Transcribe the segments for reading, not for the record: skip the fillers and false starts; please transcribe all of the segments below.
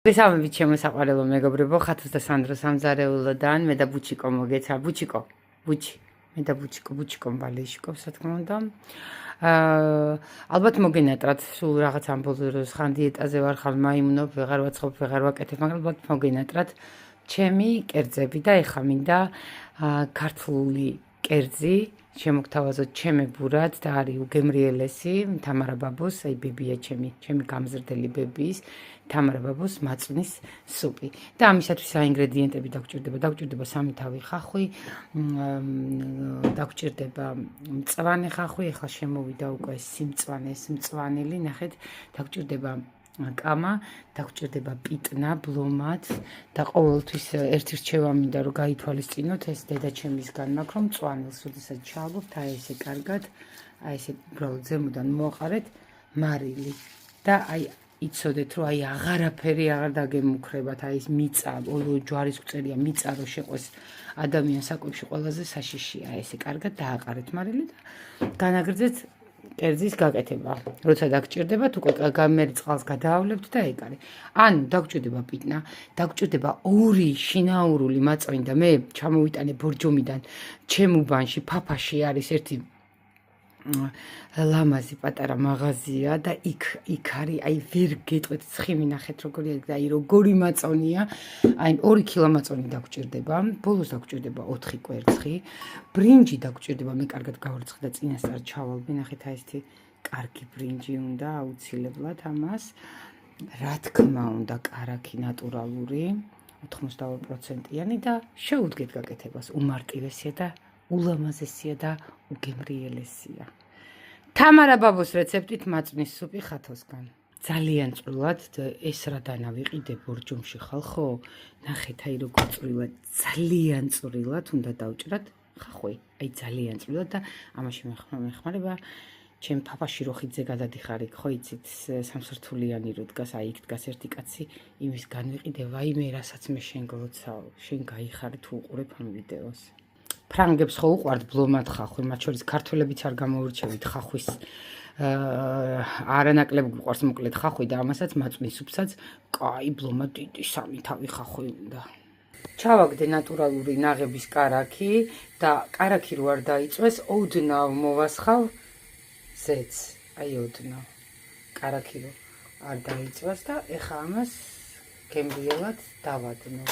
მოგესალმებით ჩემო საყვარელო მეგობრებო, ხათოს და სანდროს სამზარეულოდან, მე და ბუჩიკო მოგეცა, ბუჩიკო, მე და ბუჩიკო მბალეიშკობს, რა თქმა უნდა. ალბათ მოგენატრათ, სულ რაღაც ამბოლოს ხან დიეტაზე ვარ, ხან მაიმუნობ, ვეღარ ვაცხობ, ვეღარ ვაკეთებ, მაგრამ ალბათ მოგენატრათ ჩემი კერძები და ეხა მინდა ქართული კერძი შემოგთავაზოთ ჩემებურად და არის უგემრიელესი თამარა ბაბოს, აი ბებია ჩემი გამზრდელი ბებიის თამარა ბაბოს მაწვნის სუპი. და ამისათვის საინგრედიენტები დაგჭირდება სამი თავი ხახვი, დაგჭირდება მწვანე ხახვი, ეხლა შემოვიდა უკვე მწვანელი, ნახეთ, დაგჭირდება კამა, დაგჭირდება პიტნა, ბლომად და ყოველთვის ერთი რჩევა მინდა რომ გაითვალისწინოთ, ეს დედაჩემისგან მაქვს რომ მწვანელს როდესაც ჩაალობთ, აი ესე კარგად, აი ესე უბრალოდ ზემოდან მოაყარეთ მარილი და აი იცოდეთ რომ აი აღარაფერი აღარ დაგემუქრებათ, აი ეს მიწა, ჯვარის წერია მიწა რო შეყვეს ადამიანს საკვებში ყველაზე საშიშია, ესე კარგად დააყარეთ მარილი და განაგრძეთ კერძის გაკეთება. როცა დაგჭირდებათ, უკვე გამერი წყალს გადაავლებთ და ეგ არის. ანუ დაგჭირდება პიტნა, დაგჭირდება 2 შინაურული მაწვენი და მე ჩამოვიტანე ბორჯომიდან ჩემ უბანში, ფაფაში არის ერთი ლამაზი პატარა მაღაზია და იქ არის, აი ვერ გეტყვით ცხიმი ნახეთ როგორია და აი როგორი მაწონია, აი 2 კილო მაწონი დაგჭირდება, ბოლოს დაგჭირდება 4 კვერცხი, ბრინჯი დაგჭირდება, მე კარგად გავარცხე და წინასწარ ჩავალბი, ნახეთ აი ესეთი კარგი ბრინჯი უნდა აუცილებლად ამას, რა თქმა უნდა კარაქი ნატურალური 82%-იანი და შეუდგეთ გაკეთებას, უმარტივესია და ულამაზესია და უგემრიელესია. თამარა ბაბოს რეცეპტით მაწვნის სუპი ხათოსგან. ძალიან წვრილად ეს რა დანავიყიდე ბორჯომში ხალხო, ნახეთ აი როგორ წვრილად, ძალიან წვრილად უნდა დავჭრათ ხახვი. აი ძალიან წვრილად და ამაში მეხმარება ჩემ ფაფაში როხიძე გადადიხარ იქ, ხო იცით, სამსართულიანი რო დგას, აი იქ დგას ერთი კაცი, იმის განვიყიდე, ვაიმე რასაც მე შენ გლოცავ, შენ გაიხარე თუ უყურებ ამ ვიდეოს. ფრანგებს ხო უყვართ ბლომად ხახვი, მათ შორის ქართველებიც არ გამოურჩევით ხახვის არანაკლებ გვიყვარს მოკლედ ხახვი და ამასაც მაწვნის სუპსაც კაი ბლომად დიდი სამი თავი ხახვი უნდა. ჩავაგდე ნატურალური ნაღების კარაქი და კარაქი რო არ დაიწვეს, ოდნავ მოვასხავ ზეთს, აი ოდნავ. კარაქი რო არ დაიწვას და ეხა ამას გემრიელად დავადნო.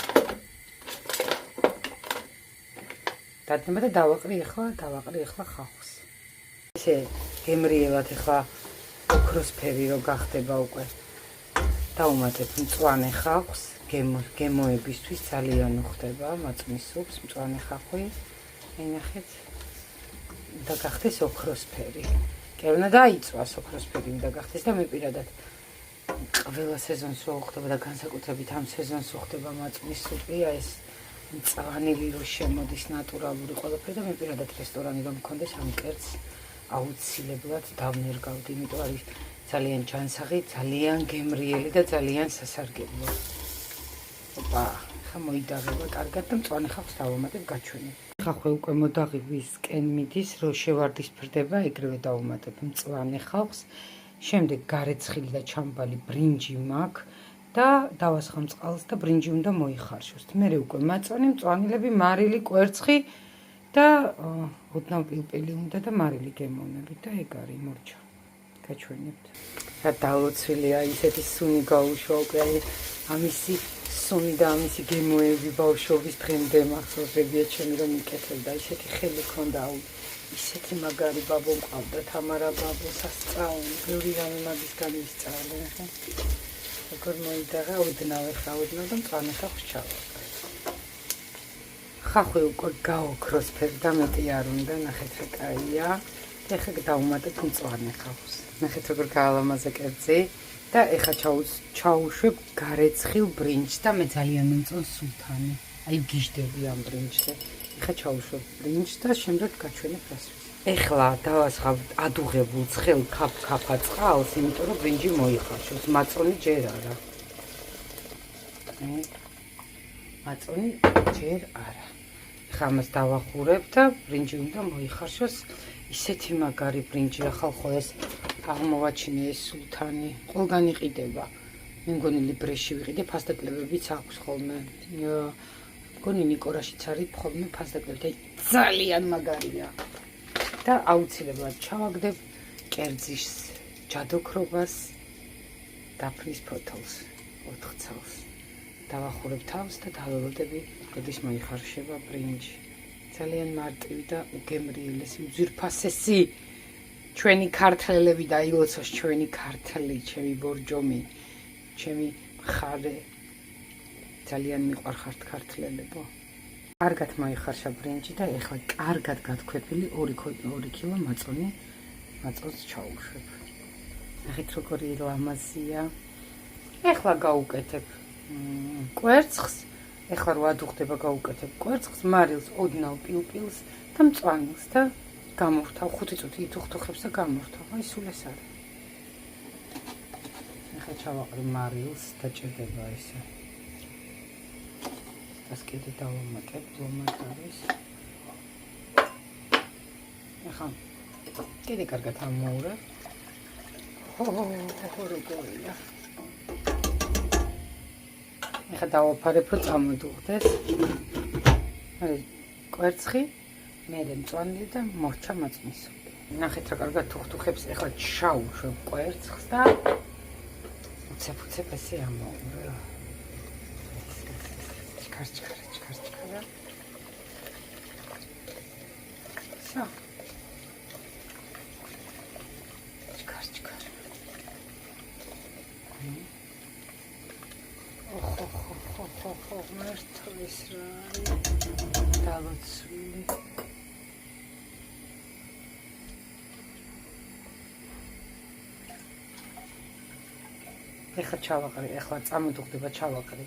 დადნება და დავაყრი ახლა ხახვს. ესე გემრიელად ახლა ოქროსფერი რო გახდება უკვე. დავუმატებ მწვანე ხახვს, გემოებისთვის ძალიან უხდება მაწვნის სუპს, მწვანე ხახვი. ენახეთ და გახდეს ოქროსფერი. კი უნდა დაიწვას ოქროსფერი უნდა გახდეს და მე პირადად ყველა სეზონს რო ხდება და განსაკუთრებით ამ სეზონს რო ხდება მაწვნის სუპი, ეს მწვანილი რო შემოდის ნატურალური ყველაფერი და მე პირადად რესტორანი რომ მქონდეს ამ კერძს აუცილებლად დავნერგავდი, იმიტომ არის ძალიან ჯანსაღი, ძალიან გემრიელი და ძალიან სასარგებლო. ოპა, ხა მოიდაღება კარგად და მწვანე ხახვს დავუმატებ გაჩვენებ. ხახვი უკვე მოდაღებისკენ მიდის, რო შევარდისფრდება, ეგრევე დავუმატებ მწვანე ხახვს. შემდეგ გარეცხილი და ჩამბალი ბრინჯი მაქვს. და დავასხამ წყალს და ბრინჯი უნდა მოიხარშოს. მერე უკვე მაწვანი, მწვანილები, მარილი, კვერცხი და ოდნავ პილპილი უნდა და მარილი გემოვნებით და ეგ არის მორჩა. გაჩვენებთ. რა დალოცვილია, ისეთი სუნი გაუშვა უკვე, ამისი სუნი და ამისი გემოები ბავშვობის დღემდე მახსოვს, ბებია ჩემი რომ იკეთებდა, ისეთი ხელი ქონდა, ისეთი მაგარი ბაბო მყავდა, თამარა ბაბო, სასწაული, ბევრი რამე მაგის გამისწავლე, ხო? როგორ მოიდაღა, ოდნავ და მწვანე ხახვს ჩავაგდე. ხახვი უკვე გაოქროსფერდა, მეტი არ უნდა, ნახეთ რა კაია. ეხლა დავუმატებ მწვანე ხახვს. ნახეთ როგორ გაალამაზა კერძი და ეხლა ჩაუშვებ გარეცხილ ბრინჯს და მე ძალიან მომწონს სულთანი. აი გიჟდები ამ ბრინჯზე. ეხლა ჩაუშვებ ბრინჯს და შემდეგ გაჩვენებ რას. ეხლა დავასხავ ადუღებულ ცხელ ქაფ-ქაფა წყალს, იმიტომ რომ ბრინჯი მოიხარშოს, მაწონი ჯერ არა. მაწონი ჯერ არა. ეხლა ამას დავახურებ და ბრინჯი უნდა მოიხარშოს, ისეთი მაგარი ბრინჯია ხალხო ეს აღმოვაჩინე ეს სულთანი, ყველგან იყიდება. მგონი ლიბრეში ვიყიდე, ფასდაკლებებიც აქვს ხოლმე. მგონი ნიკორაშიც არის ხოლმე ფასდაკლები, ძალიან მაგარია. და აუცილებლად ჩავაგდებ კერძის ჯადოქრობას, დაფრის ფოთოლს, 4 ცალს. დავახურებ თავს და დაველოდები, როდის მოიხარშება ბრინჯი. ძალიან მარტივი და უგემრიელესი, უძვირფასესი. ჩვენი ქართველები დაილოცოს ჩვენი ქართლი, ჩემი ბორჯომი, ჩემი მხარე. ძალიან მიყვარხართ ქართველებო. კარგად მოიხარშა ბრინჯი და ეხლა კარგად გათქვეფილი 2 კილო მაწონს ჩაუშვებ. ნახეთ როგორი ლამაზია. ეხლა გავუკეთებ კვერცხს. ეხლა რო ადუხდება გავუკეთებ კვერცხს, მარილს, ოდნავ პილპილს და მწვანილს და გამოვთავ 5 წუთი ითუხთუხებს და გამოვთავ. აი სულ ეს არის. ეხლა ჩავაყრი მარილს და ჭირდება ესე. ეს კიდე დავამატებ, ლომად არის. ეხლა კიდე კარგად ამოურებ. როგორია. ეხლა დავაფარებ, რომ წამოდუღდეს. აი კვერცხი, მერე მწვანილი და მორჩა მაწმისული. ნახეთ რა კარგად თუხთუხებს, ეხლა ჩაუშვებ კვერცხს და უცებ ესე ამოურებ. ჩქარა. Всё. Чкар. Ох, მართლის რა არის. დავაცვლი. ეხლა ჩავაყრი, ეხლა წამოდუღდება ჩავაყრი.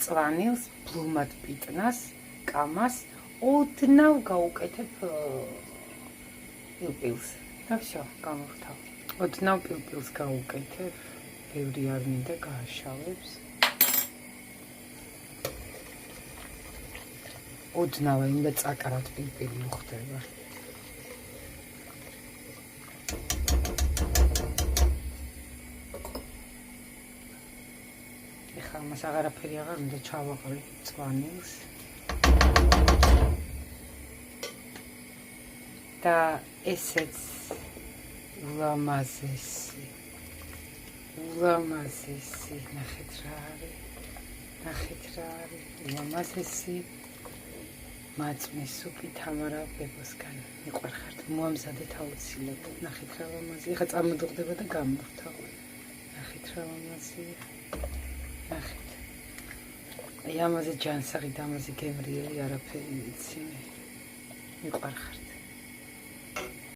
წვანილს, ბლუმად პიტნას, კამას, ოდნავ გავუკეთებ პილპილს. და всё, გამოვთავ. ოდნავ პილპილს გავუკეთებ, ბევრი არ მინდა გააშალებს. ოდნავ მინდა წაკარად პილპილი მოხდება. ამას აღარაფერი აღარ უნდა ჩავაყრი წვანილს და ესეც ულამაზესი ნახეთ რა არის ულამაზესი მაწმის სუპი თამარა ბებოსგან მიყვარხართ მოამზადეთ აუცილებლად ნახეთ რა ლამაზი ეხლა წამოდუღდება და გამოვთავ ნახეთ რა ლამაზია ნახეთ. აი ამაზე ჯანსაღი და ამაზე გემრიელი არაფერი ვიცი. მიყვარხართ.